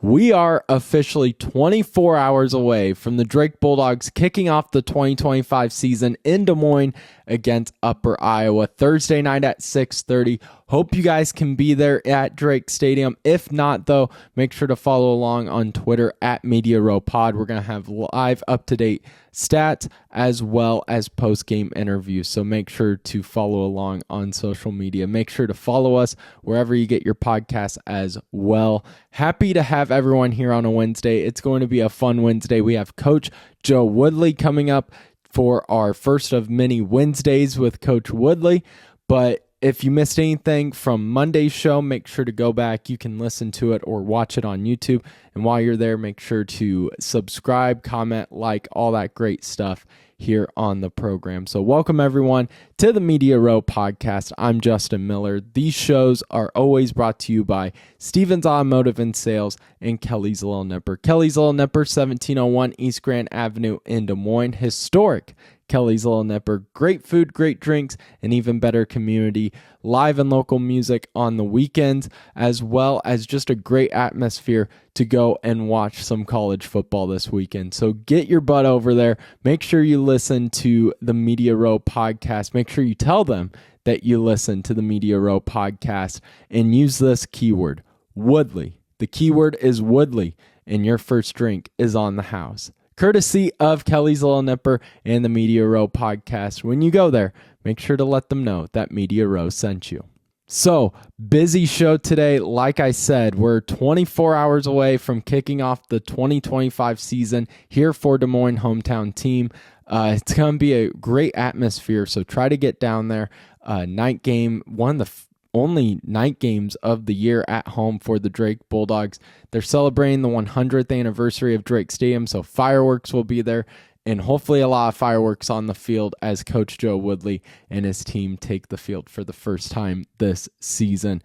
We are officially 24 hours away from the Drake Bulldogs kicking off the 2025 season in Des Moines against Upper Iowa Thursday night at 6:30. Hope you guys can be there at Drake Stadium. If not, though, make sure to follow along on Twitter at Media Row Pod. We're going to have live up-to-date stats as well as post-game interviews. So make sure to follow along on social media. Make sure to follow us wherever you get your podcasts as well. Happy to have everyone here on a Wednesday. It's going to be a fun Wednesday. We have Coach Joe Woodley coming up for our first of many Wednesdays with Coach Woodley. But if you missed anything from Monday's show, make sure to go back. You can listen to it or watch it on YouTube. And while you're there, make sure to subscribe, comment, like, all that great stuff here on the program. So welcome everyone to the Media Row Podcast. I'm Justin Miller. These shows are always brought to you by Stevens Automotive and Sales and Kelly's Little Nipper. Kelly's Little Nipper, 1701 East Grand Avenue in Des Moines. Historic Kelly's Little Nipper. Great food, great drinks, and even better community. Live and local music on the weekends, as well as just a great atmosphere to go and watch some college football this weekend. So get your butt over there. Make sure you listen to the Media Row Podcast. Make sure you tell them that you listen to the Media Row Podcast and use this keyword, Woodley. The keyword is Woodley, and your first drink is on the house. Courtesy of Kelly's Little Nipper and the Media Row Podcast. When you go there, make sure to let them know that Media Row sent you. So, busy show today. Like I said, we're 24 hours away from kicking off the 2025 season here for Des Moines hometown team. It's going to be a great atmosphere, so try to get down there. Night game, one of the only night games of the year at home for the Drake Bulldogs. They're celebrating the 100th anniversary of Drake Stadium, so fireworks will be there, and hopefully a lot of fireworks on the field as Coach Joe Woodley and his team take the field for the first time this season.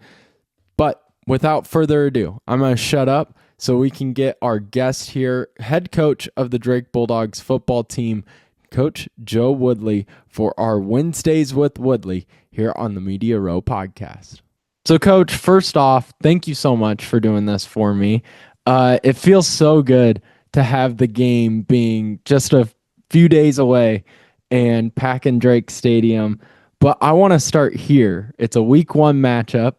But without further ado, I'm going to shut up so we can get our guest here, head coach of the Drake Bulldogs football team, Coach Joe Woodley, for our Wednesdays with Woodley here on the Media Row Podcast. So, Coach, first off, thank you so much for doing this for me. It feels so good to have the game being just a few days away and packing Drake Stadium. But I want to start here. It's a week one matchup.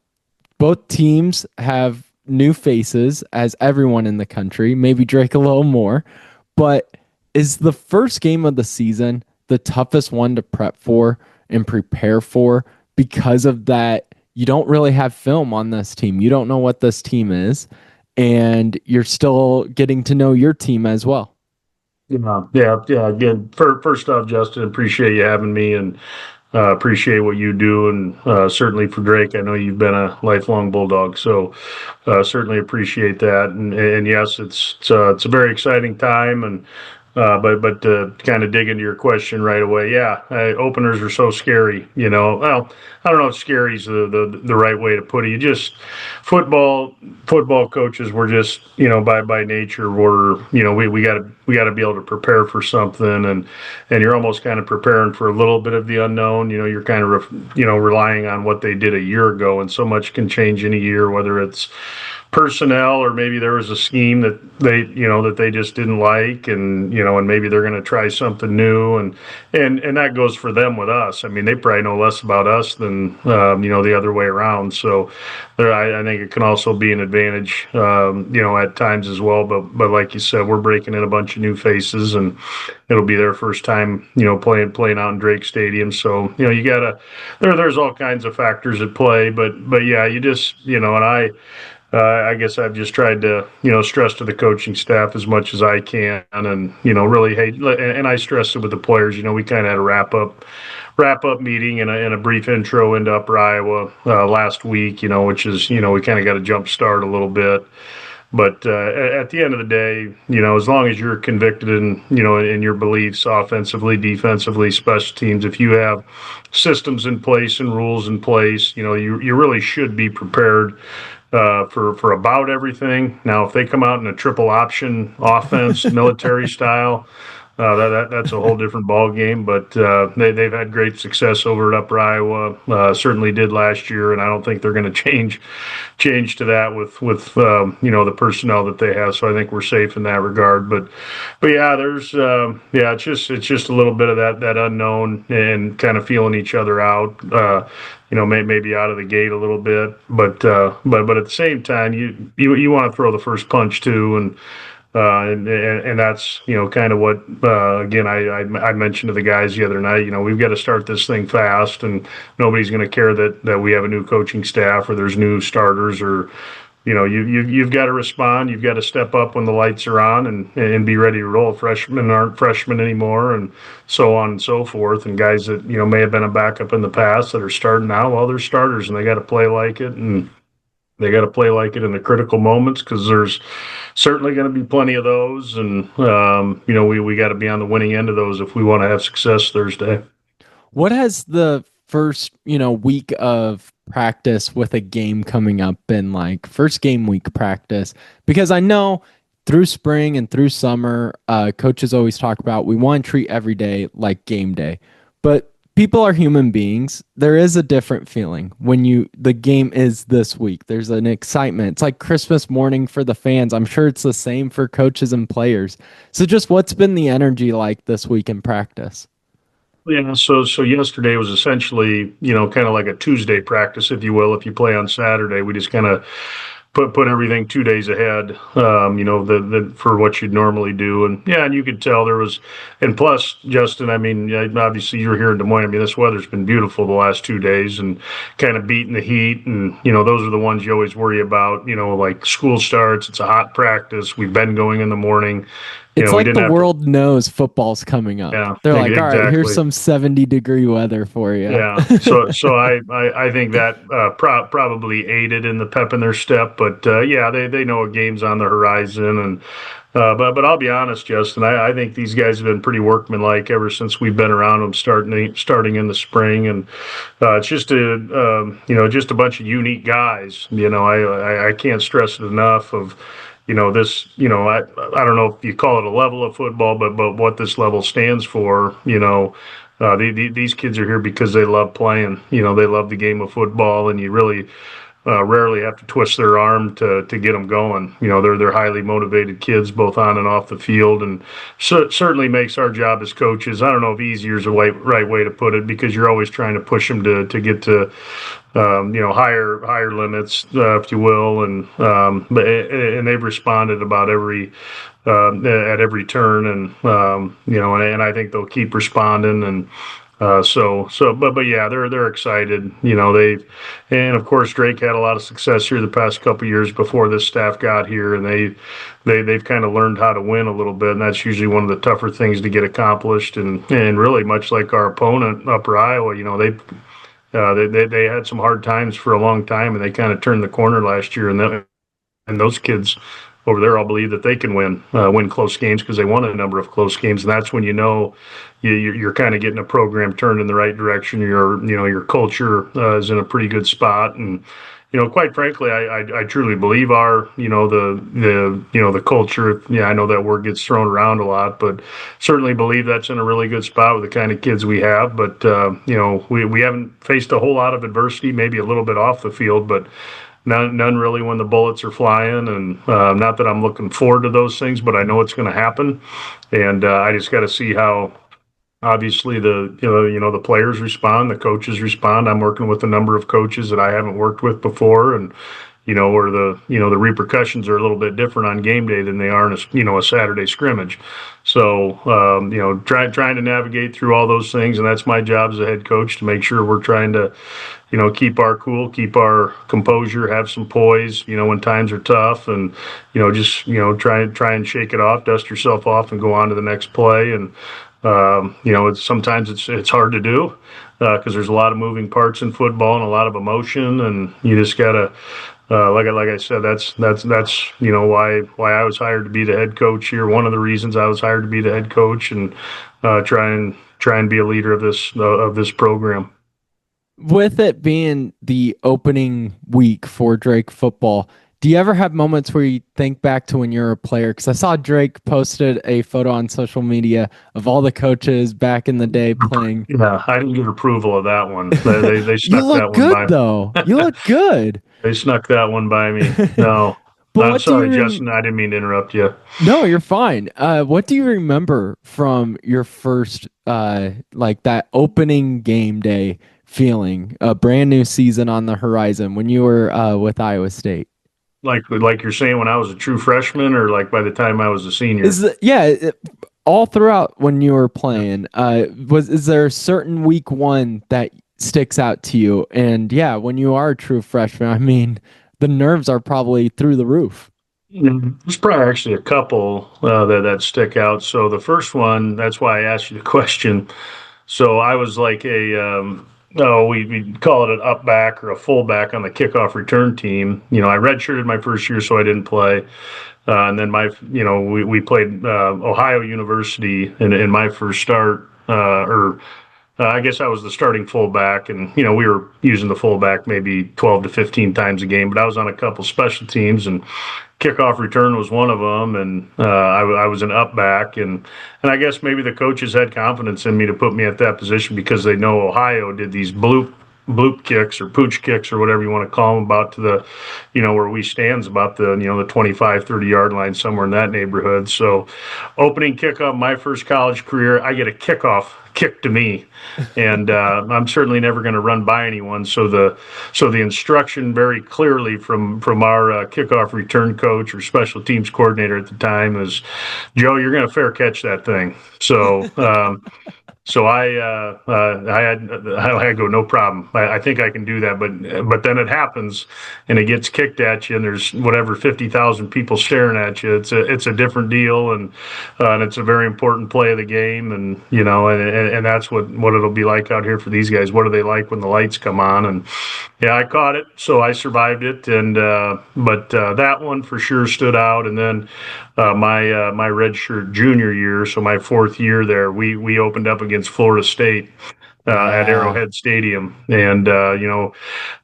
Both teams have new faces, as everyone in the country, maybe Drake a little more. But is the first game of the season the toughest one to prep for and prepare for because of that? You don't really have film on this team. You don't know what this team is, and you're still getting to know your team as well. Yeah. Again, first off, Justin, appreciate you having me, and appreciate what you do, and certainly for Drake, I know you've been a lifelong Bulldog, so certainly appreciate that. And yes, it's a very exciting time, and but to kind of dig into your question right away, yeah, openers are so scary, Well, I don't know if scary is the right way to put it. You just football coaches, we're just by nature we got to be able to prepare for something, and you're almost kind of preparing for a little bit of the unknown. You're kind of relying on what they did a year ago, and so much can change in a year, whether it's personnel or maybe there was a scheme that they just didn't like, and maybe they're going to try something new, and that goes for them with us. I mean, they probably know less about us than the other way around. So I think it can also be an advantage at times as well, but like you said, we're breaking in a bunch of new faces, and it'll be their first time playing out in Drake Stadium. So you gotta there's all kinds of factors at play, but yeah, you just and I guess I've just tried to, stress to the coaching staff as much as I can, and really, and I stressed it with the players. We kind of had a wrap up meeting and a brief intro into Upper Iowa last week. Which is, we kind of got a jump start a little bit. But at the end of the day, as long as you're convicted in your beliefs, offensively, defensively, special teams, if you have systems in place and rules in place, you really should be prepared for about everything. Now, if they come out in a triple option offense, military style, That's a whole different ball game. But they've had great success over at Upper Iowa. Certainly did last year, and I don't think they're going to change to that with the personnel that they have. So I think we're safe in that regard. But yeah, there's it's just a little bit of that unknown and kind of feeling each other out. Maybe out of the gate a little bit, but at the same time, you want to throw the first punch too, and that's kind of what again I mentioned to the guys the other night. We've got to start this thing fast, and nobody's going to care that we have a new coaching staff or there's new starters or you've got to respond. You've got to step up when the lights are on and be ready to roll. Freshmen aren't freshmen anymore, and so on and so forth. And guys that may have been a backup in the past that are starting now, well, they're starters, and they got to play like it, and they got to play like it in the critical moments because there's certainly going to be plenty of those, and we got to be on the winning end of those if we want to have success Thursday. What has the first, week of practice with a game coming up been like? First game week practice? Because I know through spring and through summer, coaches always talk about we want to treat every day like game day. But people are human beings. There is a different feeling when the game is this week. There's an excitement. It's like Christmas morning for the fans. I'm sure it's the same for coaches and players. So just what's been the energy like this week in practice? Yeah, so yesterday was essentially, kind of like a Tuesday practice, if you will. If you play on Saturday, we just kind of put everything 2 days ahead, the for what you'd normally do. And yeah, and you could tell there was, and plus, Justin, I mean, obviously you're here in Des Moines. I mean, this weather's been beautiful the last 2 days and kind of beating the heat. And, those are the ones you always worry about, like school starts, it's a hot practice. We've been going in the morning. It's We like didn't the have to, world knows football's coming up. yeah, They're like, all right, here's exactly. some 70-degree weather for you. Yeah, so I think that probably aided in the pep in their step, but yeah, they know a game's on the horizon, and but I'll be honest, Justin, I think these guys have been pretty workmanlike ever since we've been around them starting in the spring, and it's just a bunch of unique guys. I can't stress it enough of this, I don't know if you call it a level of football, but what this level stands for, these kids are here because they love playing. They love the game of football, and you really rarely have to twist their arm to get them going. They're highly motivated kids, both on and off the field, and certainly makes our job as coaches. I don't know if easier is the right way to put it, because you're always trying to push them to get to higher limits, if you will, and they've responded about at every turn, and I think they'll keep responding, and but yeah, they're excited. And of course Drake had a lot of success here the past couple of years before this staff got here, and they've kind of learned how to win a little bit, and that's usually one of the tougher things to get accomplished, and really much like our opponent, Upper Iowa, they had some hard times for a long time, and they kind of turned the corner last year. And those kids over there all believe that they can win close games because they won a number of close games. And that's when you're kind of getting a program turned in the right direction. Your culture is in a pretty good spot, and quite frankly, I truly believe the culture. Yeah, I know that word gets thrown around a lot, but certainly believe that's in a really good spot with the kind of kids we have. But we haven't faced a whole lot of adversity, maybe a little bit off the field, but none really when the bullets are flying. And not that I'm looking forward to those things, but I know it's going to happen, and I just got to see how. Obviously, the players respond, the coaches respond. I'm working with a number of coaches that I haven't worked with before, and where the repercussions are a little bit different on game day than they are in a Saturday scrimmage. So trying to navigate through all those things, and that's my job as a head coach, to make sure we're trying to keep our cool, keep our composure, have some poise, when times are tough, and just try and shake it off, dust yourself off, and go on to the next play. And sometimes it's hard to do because there's a lot of moving parts in football and a lot of emotion, and you just gotta, like I said, that's why I was hired to be the head coach here. One of the reasons I was hired to be the head coach, and try and be a leader of this program. With it being the opening week for Drake football, Do you ever have moments where you think back to when you were a player? Because I saw Drake posted a photo on social media of all the coaches back in the day playing. Yeah, I didn't get approval of that one. They You snuck that look one good by. though. You look good. They snuck that one by me. No, But I'm what do you sorry, Justin. I didn't mean to interrupt you. No, you're fine. What do you remember from your first like that opening game day feeling, a brand new season on the horizon when you were with Iowa State? Like you're saying, when I was a true freshman, or like by the time I was a senior. All throughout when you were playing, was is there a certain week one that sticks out to you? And yeah, when you are a true freshman, I mean, the nerves are probably through the roof. There's probably actually a couple that stick out. So the first one, that's why I asked you the question. So I was like we call it an up back or a fullback on the kickoff return team. I redshirted my first year, so I didn't play. And then we played Ohio University in my first start, or I guess I was the starting fullback, and we were using the fullback maybe 12 to 15 times a game. But I was on a couple special teams, and kickoff return was one of them, and I was an up back, and I guess maybe the coaches had confidence in me to put me at that position because they know Ohio did these bloop kicks or pooch kicks or whatever you want to call them, about to the where we stands, about the 25-30 yard line, somewhere in that neighborhood. So opening kickoff my first college career, I get a kickoff kick to me, and I'm certainly never going to run by anyone. So the instruction very clearly from our kickoff return coach or special teams coordinator at the time is, Joe, you're going to fair catch that thing. So I go, no problem. I think I can do that, but then it happens, and it gets kicked at you, and there's whatever 50,000 people staring at you. It's a different deal, and it's a very important play of the game, and that's what it'll be like out here for these guys. What are they like when the lights come on? And yeah, I caught it, so I survived it, and but that one for sure stood out. And then my redshirt junior year, so my fourth year there, we opened up against Florida State at Yeah. Arrowhead Stadium, and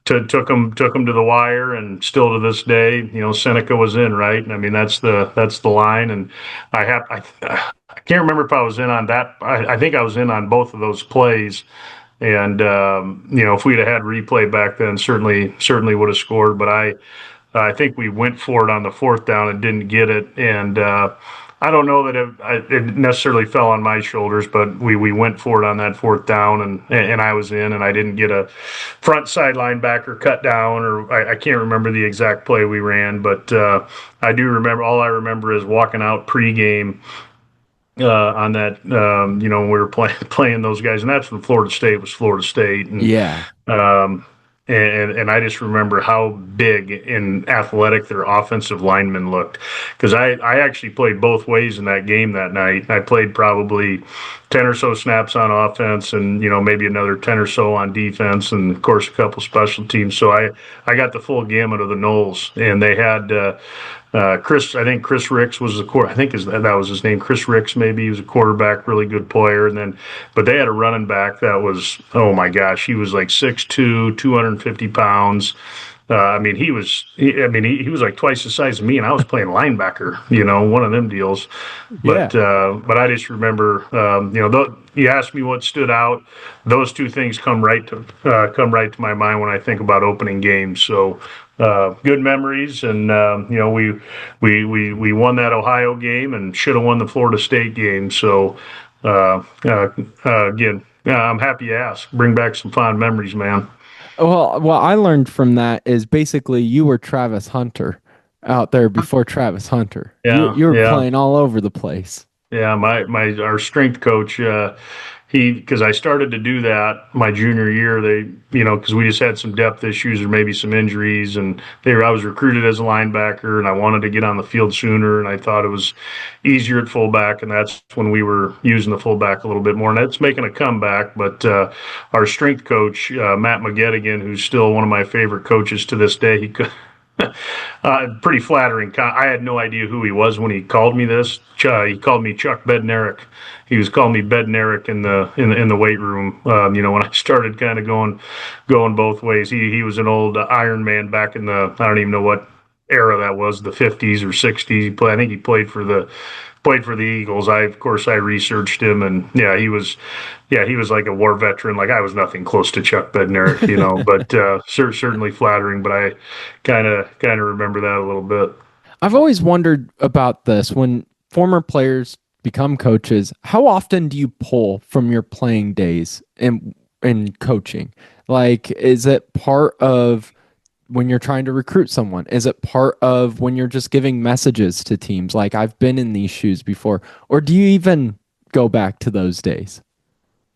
took them to the wire, and still to this day, Seneca was in, right. And I mean, that's the line, and I can't remember if I was in on that. I think I was in on both of those plays. And if we'd have had replay back then, certainly would have scored. But I think we went for it on the fourth down and didn't get it. And I don't know that it necessarily fell on my shoulders, but we went for it on that fourth down, and I was in, and I didn't get a front side linebacker cut down, or I can't remember the exact play we ran, but I do remember. All I remember is walking out pregame on that, when we were playing those guys, and that's when Florida State was Florida State, Yeah. um, and I just remember how big and athletic their offensive linemen looked, because I actually played both ways in that game that night. I played probably 10 or so snaps on offense, and maybe another 10 or so on defense, and of course a couple special teams. So I got the full gamut of the Knowles, and they had Chris. I think Chris Ricks was the I think that was his name. Chris Ricks, maybe. He was a quarterback, really good player. And then, but they had a running back that was, oh my gosh, he was like 6'2", 250 pounds. I mean, he was like twice the size of me, and I was playing linebacker. One of them deals. Yeah. But I just remember, you asked me what stood out. Those two things come right to my mind when I think about opening games. So good memories, and we won that Ohio game and should have won the Florida State game. So again, I'm happy you asked. Bring back some fond memories, man. Well, what I learned from that is basically you were Travis Hunter out there before Travis Hunter. You Yeah, you were yeah. playing all over the place. Yeah, my our strength coach, because I started to do that my junior year. Because we just had some depth issues or maybe some injuries, and I was recruited as a linebacker, and I wanted to get on the field sooner, and I thought it was easier at fullback, and that's when we were using the fullback a little bit more, and that's making a comeback. But our strength coach, Matt McGettigan, who's still one of my favorite coaches to this day, he could. Pretty flattering. I had no idea who he was when he called me this. He called me Chuck Bednarik. He was calling me Bednarik in the weight room. When I started kind of going both ways. He was an old Iron Man back in the, I don't even know what era that was, the 50s or 60s. I think he played for the Eagles. Of course, I researched him, and yeah, he was like a war veteran. Like I was nothing close to Chuck Bednarik, but certainly flattering. But I kind of remember that a little bit. I've always wondered about this when former players become coaches. How often do you pull from your playing days in coaching? Like, is it part of when you're trying to recruit someone? Is it part of when you're just giving messages to teams? Like, I've been in these shoes before. Or do you even go back to those days?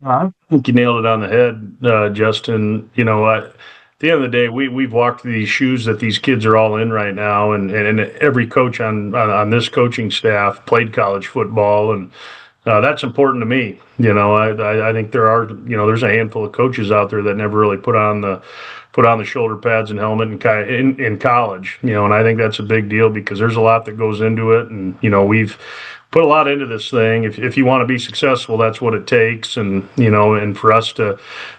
I think you nailed it on the head, Justin. At the end of the day, we've walked these shoes that these kids are all in right now, and every coach on this coaching staff played college football, and that's important to me. I think there's a handful of coaches out there that never really put on the shoulder pads and helmet in college. And I think that's a big deal because there's a lot that goes into it, and we've put a lot into this thing. If you want to be successful, that's what it takes. And for us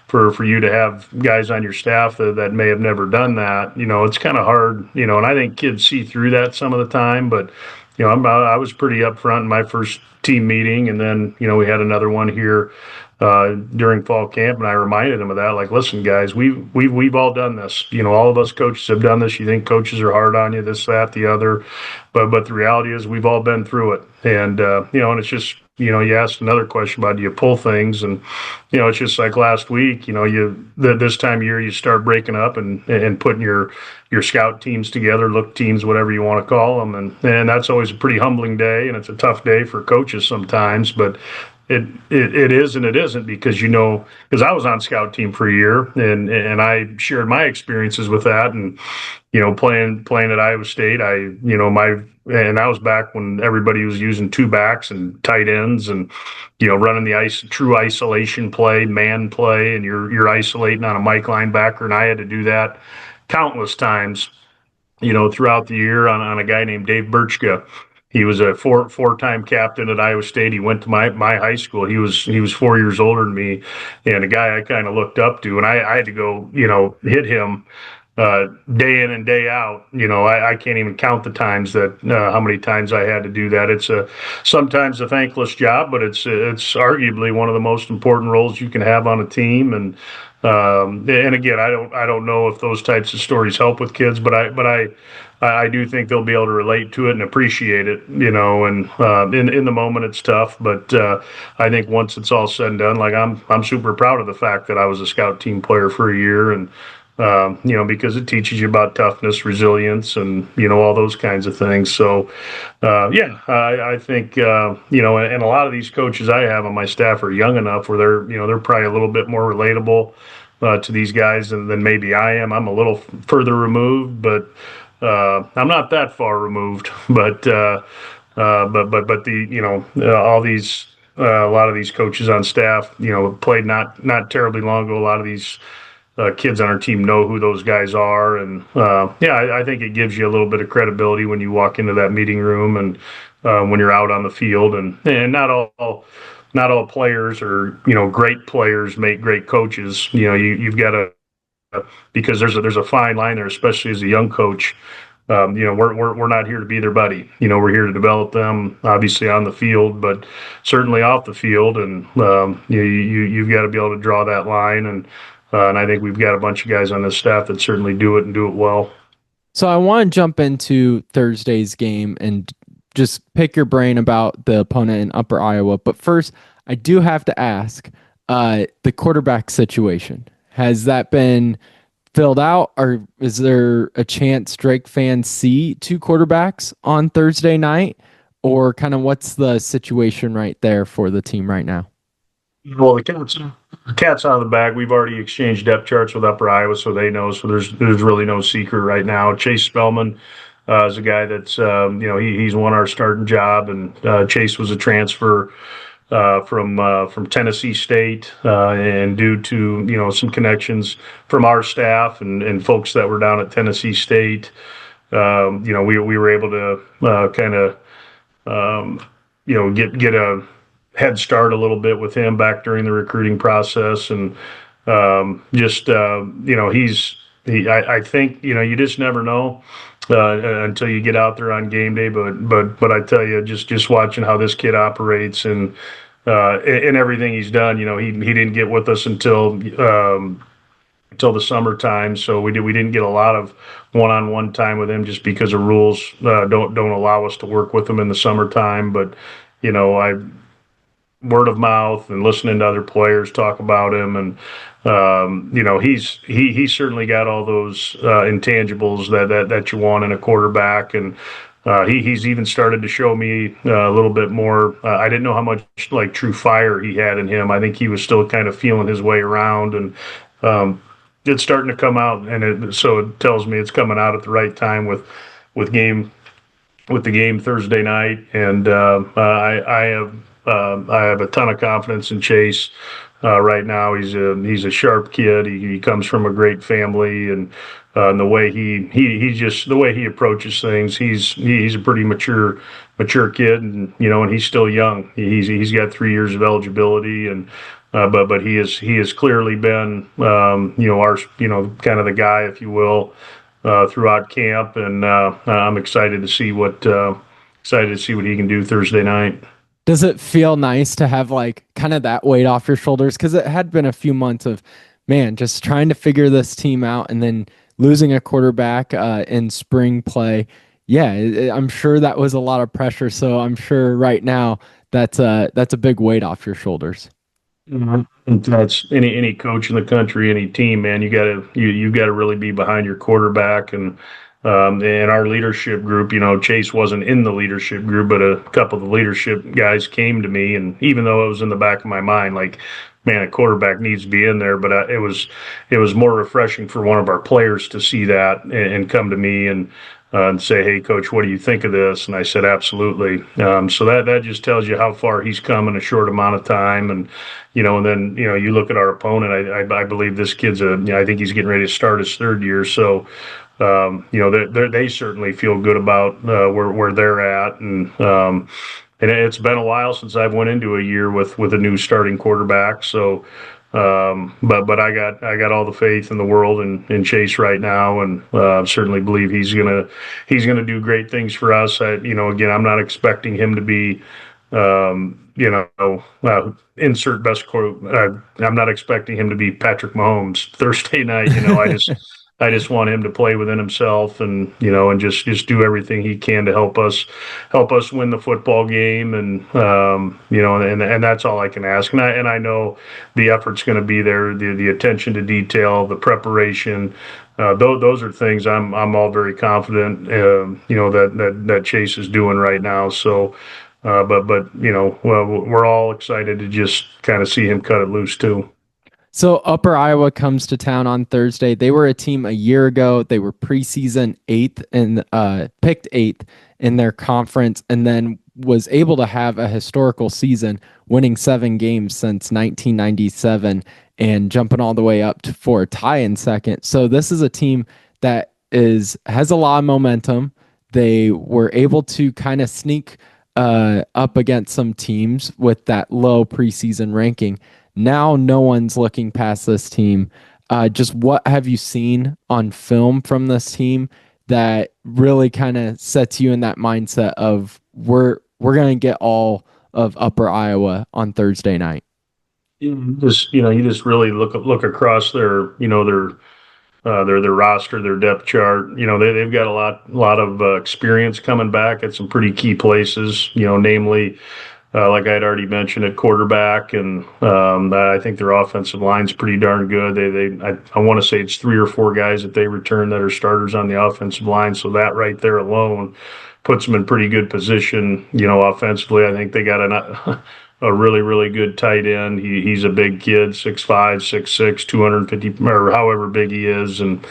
for you to have guys on your staff that may have never done that, it's kind of hard. And I think kids see through that some of the time, but I was pretty upfront in my first team meeting, and then we had another one here during fall camp, and I reminded them of that. Like, listen, guys, we've all done this. All of us coaches have done this. You think coaches are hard on you, this, that, the other, but the reality is we've all been through it. And and it's just you asked another question about do you pull things, and it's just like last week. This time of year you start breaking up and putting your scout teams together, look teams, whatever you want to call them, and that's always a pretty humbling day, and it's a tough day for coaches sometimes, but it is and it isn't because because I was on scout team for a year and I shared my experiences with that, and playing at Iowa State, and that was back when everybody was using two backs and tight ends and running the true isolation play, man play, and you're isolating on a Mike linebacker, and I had to do that countless times throughout the year on a guy named Dave Birchka. He was a four-time captain at Iowa State. He went to my high school. He was 4 years older than me, and a guy I kind of looked up to. And I had to go, hit him day in and day out. I can't even count the times that how many times I had to do that. It's sometimes a thankless job, but it's arguably one of the most important roles you can have on a team. And again, I don't know if those types of stories help with kids, but I do think they'll be able to relate to it and appreciate it, and in the moment it's tough, but I think once it's all said and done, like I'm super proud of the fact that I was a scout team player for a year, and because it teaches you about toughness, resilience, and all those kinds of things. So I think and a lot of these coaches I have on my staff are young enough where they're probably a little bit more relatable to these guys than maybe I am. I'm a little further removed, but I'm not that far removed, but all these a lot of these coaches on staff, played not terribly long ago. A lot of these kids on our team know who those guys are, and I think it gives you a little bit of credibility when you walk into that meeting room and when you're out on the field, and not all players or great players make great coaches. You've got to, because there's a fine line there, especially as a young coach. We're not here to be their buddy. We're here to develop them, obviously on the field, but certainly off the field. And you've got to be able to draw that line. And I think we've got a bunch of guys on this staff that certainly do it and do it well. So I want to jump into Thursday's game and just pick your brain about the opponent in Upper Iowa. But first, I do have to ask the quarterback situation. Has that been filled out, or is there a chance Drake fans see two quarterbacks on Thursday night, or kind of what's the situation right there for the team right now? Well, the cat's out of the bag. We've already exchanged depth charts with Upper Iowa, so they know. So there's really no secret right now. Chase Spellman is a guy that's he's won our starting job, and Chase was a transfer from Tennessee State, and due to some connections from our staff and folks that were down at Tennessee State, we were able to kind of get a head start a little bit with him back during the recruiting process, and I think you just never know. until you get out there on game day. But I tell you, just watching how this kid operates and everything he's done, he didn't get with us until the summertime, so we didn't get a lot of one-on-one time with him just because of rules don't allow us to work with him in the summertime. But I word of mouth and listening to other players talk about him, and he's certainly got all those intangibles that you want in a quarterback, and he's even started to show me a little bit more. I didn't know how much like true fire he had in him. I think he was still kind of feeling his way around, and it's starting to come out, and so it tells me it's coming out at the right time with game with the game Thursday night, and I have a ton of confidence in Chase. Right now, he's a sharp kid. He comes from a great family, and the way he just the way he approaches things, he's a pretty mature kid, and he's still young. He's got 3 years of eligibility, and but he has clearly been our kind of the guy, if you will, throughout camp, and I'm excited to see what he can do Thursday night. Does it feel nice to have like kind of that weight off your shoulders? Because it had been a few months of, man, just trying to figure this team out and then losing a quarterback in spring play. Yeah, I'm sure that was a lot of pressure. So I'm sure right now that's a big weight off your shoulders. That's any coach in the country, any team, man. You got to really be behind your quarterback, and our leadership group. Chase wasn't in the leadership group, but a couple of the leadership guys came to me, and even though it was in the back of my mind, like, man, a quarterback needs to be in there, but it was more refreshing for one of our players to see that and come to me and say, "Hey, coach, what do you think of this?" And I said, "Absolutely." So that just tells you how far he's come in a short amount of time, and then you look at our opponent. I believe this kid's I think he's getting ready to start his third year, so they certainly feel good about where they're at, and it's been a while since I've went into a year with a new starting quarterback. So, but I got all the faith in the world in Chase right now, and certainly believe he's gonna do great things for us. Again, I'm not expecting him to be, insert best quote. I'm not expecting him to be Patrick Mahomes Thursday night. I just want him to play within himself, and just do everything he can to help us win the football game, and that's all I can ask. And I know the effort's going to be there, the attention to detail, the preparation. Those are things I'm all very confident that Chase is doing right now. So, well, we're all excited to just kind of see him cut it loose too. So Upper Iowa comes to town on Thursday. They were a team a year ago. They were preseason eighth and picked eighth in their conference, and then was able to have a historical season, winning 7 games since 1997 and jumping all the way up for a tie in second. So this is a team that has a lot of momentum. They were able to kind of sneak up against some teams with that low preseason ranking. Now no one's looking past this team. Just what have you seen on film from this team that really kind of sets you in that mindset of we're going to get all of Upper Iowa on Thursday night? You just really look across their roster, their depth chart. They've got a lot of experience coming back at some pretty key places. Namely, like I had already mentioned, at quarterback, and I think their offensive line's pretty darn good. I want to say it's 3 or 4 guys that they return that are starters on the offensive line. So that right there alone puts them in pretty good position. Offensively, I think they got a really, really good tight end. He's a big kid, 6'5", 6'6", 250, or however big he is, and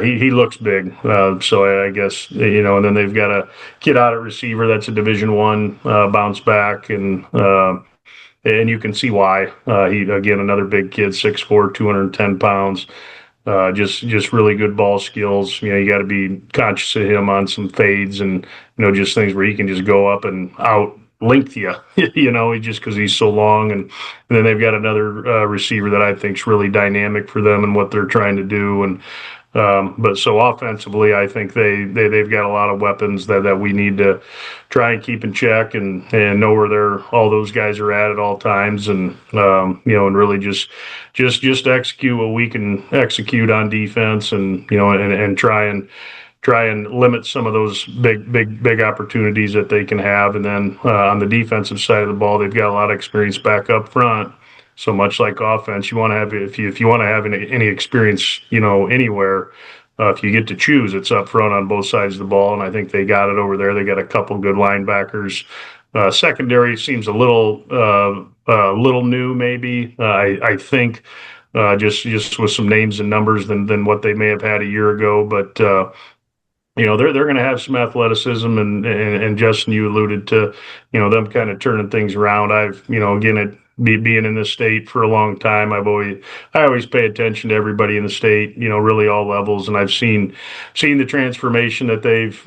he looks big. So I guess and then they've got a kid out at receiver that's a Division I bounce back, and you can see why. He again another big kid, 6'4", 210 pounds. Just really good ball skills. You got to be conscious of him on some fades and just things where he can just go up and out length you, just because he's so long. And then they've got another receiver that I think is really dynamic for them and what they're trying to do. And But so offensively, I think they've got a lot of weapons that we need to try and keep in check and know where all those guys are at all times, and and really just execute what we can execute on defense, and and try and limit some of those big opportunities that they can have. And then on the defensive side of the ball, they've got a lot of experience back up front. So much like offense, you want to have if you want to have any experience, anywhere. If you get to choose, it's up front on both sides of the ball, and I think they got it over there. They got a couple good linebackers. Secondary seems a little new, maybe. I think just with some names and numbers than what they may have had a year ago, but. They're going to have some athleticism, and Justin, you alluded to, them kind of turning things around. I've, again, being in this state for a long time, I always pay attention to everybody in the state, really all levels, and I've seen the transformation that they've,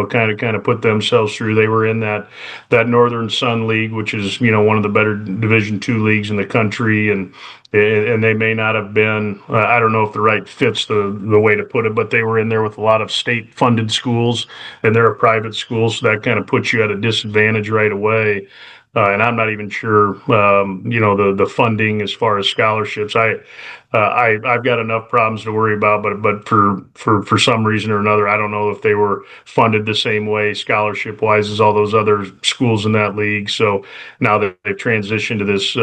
kind of put themselves through. They were in that Northern Sun League, which is, one of the better Division II leagues in the country, and they may not have been, I don't know if the right fit's the way to put it, but they were in there with a lot of state funded schools, and they're a private school, so that kind of puts you at a disadvantage right away. And I'm not even sure, the funding as far as scholarships. I've got enough problems to worry about, but for some reason or another, I don't know if they were funded the same way scholarship wise as all those other schools in that league. So now that they've transitioned to this,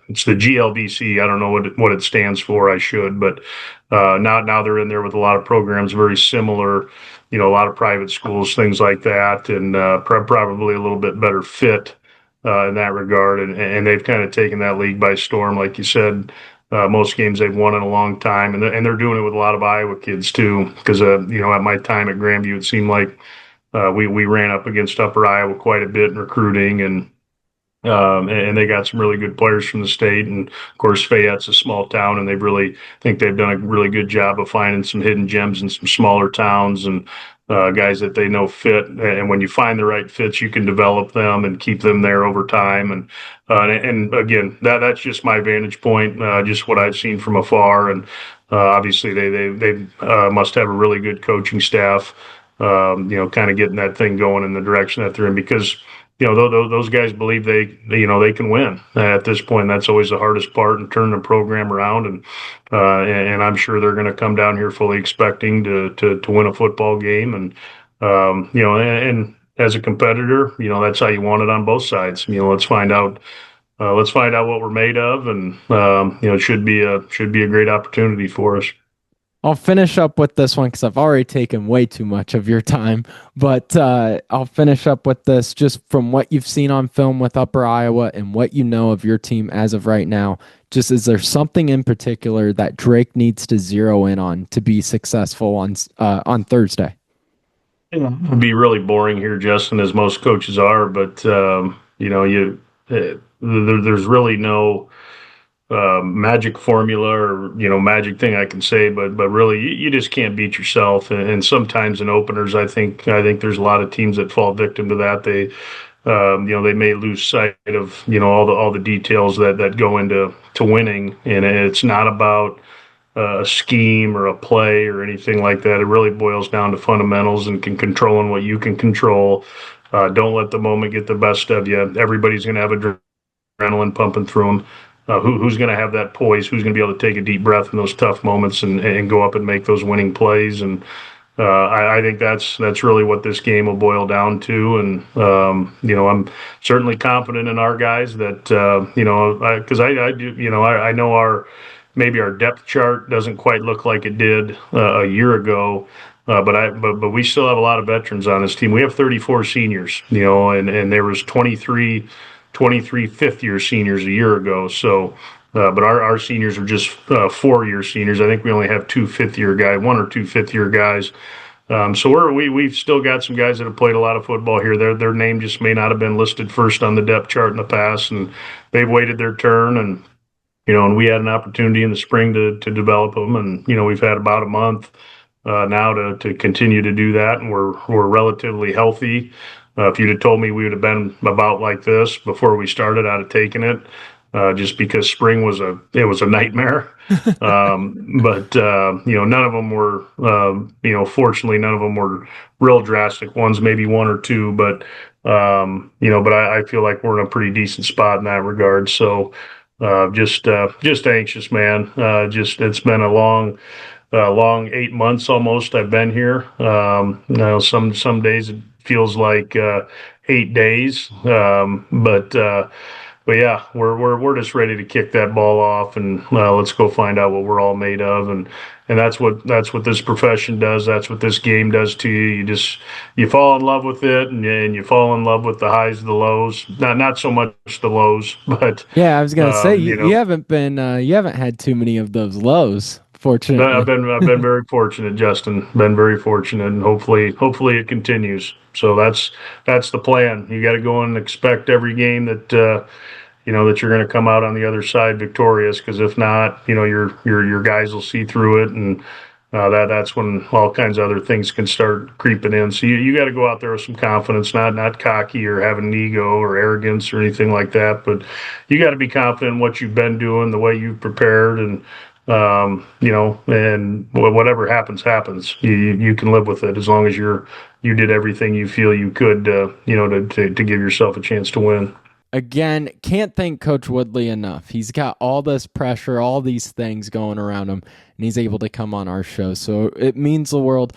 it's the GLBC. I don't know what it stands for. I should, but now they're in there with a lot of programs very similar. A lot of private schools, things like that, and probably a little bit better fit in that regard. And they've kind of taken that league by storm, like you said. Most games they've won in a long time, and they're doing it with a lot of Iowa kids too. Because at my time at Grandview, it seemed like we ran up against Upper Iowa quite a bit in recruiting, and they got some really good players from the state. And of course, Fayette's a small town, and think they've done a really good job of finding some hidden gems in some smaller towns, and guys that they know fit. And when you find the right fits, you can develop them and keep them there over time. And again, that's just my vantage point, just what I've seen from afar. And obviously, they must have a really good coaching staff. Kind of getting that thing going in the direction that they're in, because those guys believe they can win at this point. That's always the hardest part, and turn the program around. And I'm sure they're going to come down here fully expecting to win a football game. And as a competitor, that's how you want it on both sides. Let's find out. Let's find out what we're made of, and it should be a great opportunity for us. I'll finish up with this one because I've already taken way too much of your time, but I'll finish up with this just from what you've seen on film with Upper Iowa and what you know of your team as of right now. Just, is there something in particular that Drake needs to zero in on to be successful on Thursday? It'd be really boring here, Justin, as most coaches are, but there's really no magic formula or magic thing I can say, but really you just can't beat yourself. And sometimes in openers, I think there's a lot of teams that fall victim to that. They may lose sight of all the details that go into winning, and it's not about a scheme or a play or anything like that. It really boils down to fundamentals and controlling what you can control. Don't let the moment get the best of you. Everybody's going to have adrenaline pumping through them. Who's going to have that poise? Who's going to be able to take a deep breath in those tough moments and go up and make those winning plays? And I think that's really what this game will boil down to. And I'm certainly confident in our guys that because I do I know maybe our depth chart doesn't quite look like it did a year ago. But we still have a lot of veterans on this team. We have 34 seniors, and there was 23 fifth-year seniors a year ago. So, but our seniors are just 4-year seniors. I think we only have one or two fifth-year guys. So we've still got some guys that have played a lot of football here. Their name just may not have been listed first on the depth chart in the past, and they've waited their turn. And we had an opportunity in the spring to develop them, and we've had about a month now to continue to do that, and we're relatively healthy. If you'd have told me we would have been about like this before we started, I'd have taken it. just because spring was a nightmare. But none of them were, fortunately, none of them were real drastic ones, maybe one or two, but but I feel like we're in a pretty decent spot in that regard. So, just anxious, man. Just it's been a long 8 months almost. I've been here. Some days it feels like 8 days, but yeah, we're just ready to kick that ball off, and let's go find out what we're all made of, and that's what this profession does. That's what this game does to you. You fall in love with it, and you fall in love with the highs, and the lows. Not so much the lows, but Yeah, I was gonna say you you know. you haven't had too many of those lows, No, I've fortunately. been very fortunate, Justin. Been very fortunate, and hopefully it continues. So that's the plan. You got to go and expect every game that that you're going to come out on the other side victorious. Because if not, your guys will see through it, and that's when all kinds of other things can start creeping in. So you got to go out there with some confidence, not cocky or having an ego or arrogance or anything like that. But you got to be confident in what you've been doing, the way you've prepared, and and whatever happens. You can live with it as long as you did everything you feel you could, to give yourself a chance to win. Again, can't thank Coach Woodley enough. He's got all this pressure, all these things going around him, and he's able to come on our show. So it means the world.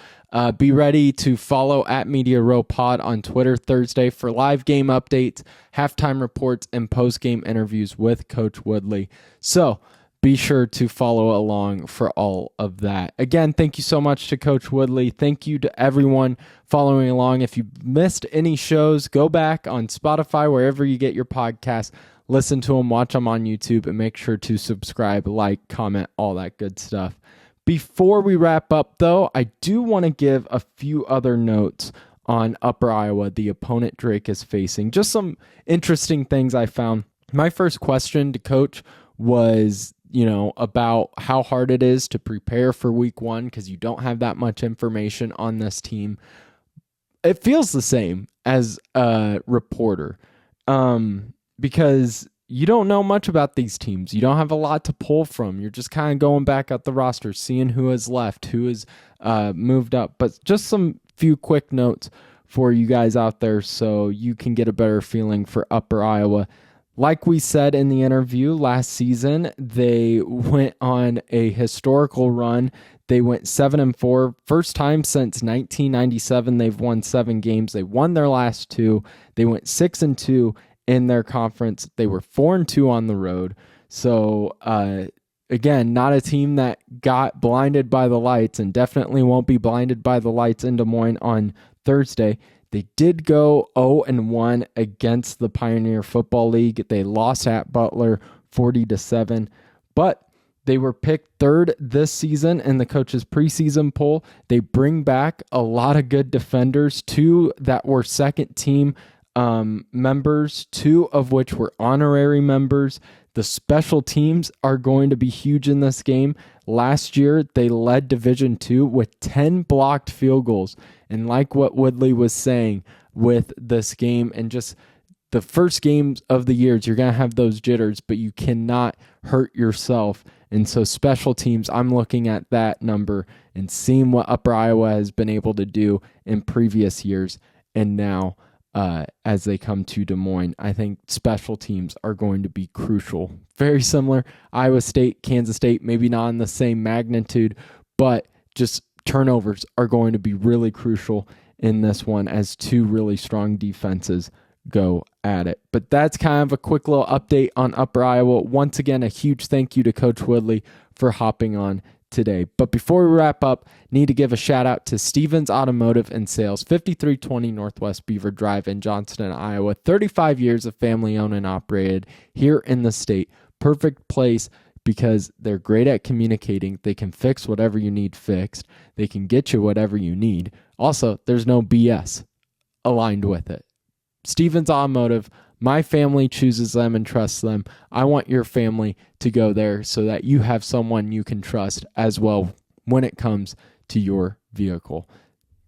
Be ready to follow at Media Row Pod on Twitter Thursday for live game updates, halftime reports, and post-game interviews with Coach Woodley. So be sure to follow along for all of that. Again, thank you so much to Coach Woodley. Thank you to everyone following along. If you missed any shows, go back on Spotify, wherever you get your podcasts. Listen to them, watch them on YouTube, and make sure to subscribe, like, comment, all that good stuff. Before we wrap up, though, I do want to give a few other notes on Upper Iowa, the opponent Drake is facing. Just some interesting things I found. My first question to Coach was about how hard it is to prepare for week one because you don't have that much information on this team. It feels the same as a reporter because you don't know much about these teams. You don't have a lot to pull from. You're just kind of going back at the roster, seeing who has left, who has moved up. But just some few quick notes for you guys out there so you can get a better feeling for Upper Iowa. Like we said in the interview last season, they went on a historical run. They went 7-4. First time since 1997 they've won 7 games. They won their last 2. They went 6-2 in their conference. They were 4-2 on the road. So again, not a team that got blinded by the lights, and definitely won't be blinded by the lights in Des Moines on Thursday. They did go 0-1 against the Pioneer Football League. They lost at Butler 40-7, but they were picked 3rd this season in the coach's preseason poll. They bring back a lot of good defenders, 2 that were second team members, 2 of which were honorary members. The special teams are going to be huge in this game. Last year, they led Division II with 10 blocked field goals. And like what Woodley was saying with this game, and just the first games of the years, you're going to have those jitters, but you cannot hurt yourself. And so special teams, I'm looking at that number and seeing what Upper Iowa has been able to do in previous years. And now, as they come to Des Moines, I think special teams are going to be crucial. Very similar, Iowa State, Kansas State, maybe not in the same magnitude, but just turnovers are going to be really crucial in this one as 2 really strong defenses go at it. But that's kind of a quick little update on Upper Iowa. Once again, a huge thank you to Coach Woodley for hopping on today. But before we wrap up, need to give a shout out to Stevens Automotive and Sales, 5320 Northwest Beaver Drive in Johnston, Iowa. 35 years of family owned and operated here in the state. Perfect place because they're great at communicating. They can fix whatever you need fixed. They can get you whatever you need. Also, there's no BS aligned with it. Stevens Automotive, my family chooses them and trusts them. I want your family to go there so that you have someone you can trust as well when it comes to your vehicle.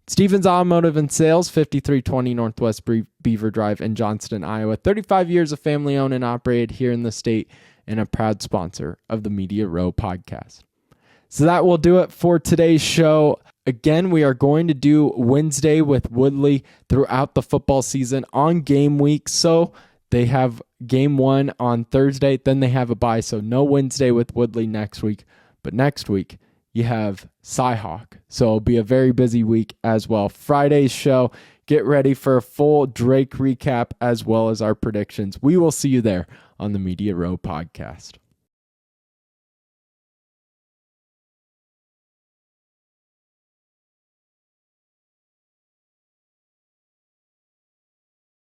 Stevens Automotive and Sales, 5320 Northwest Beaver Drive in Johnston, Iowa. 35 years of family owned and operated here in the state, and a proud sponsor of the Media Row podcast. So that will do it for today's show. Again, we are going to do Wednesday with Woodley throughout the football season on game week. So they have game 1 on Thursday, then they have a bye. So no Wednesday with Woodley next week. But next week, you have Cyhawk. So it'll be a very busy week as well. Friday's show, get ready for a full Drake recap as well as our predictions. We will see you there on the Media Row podcast.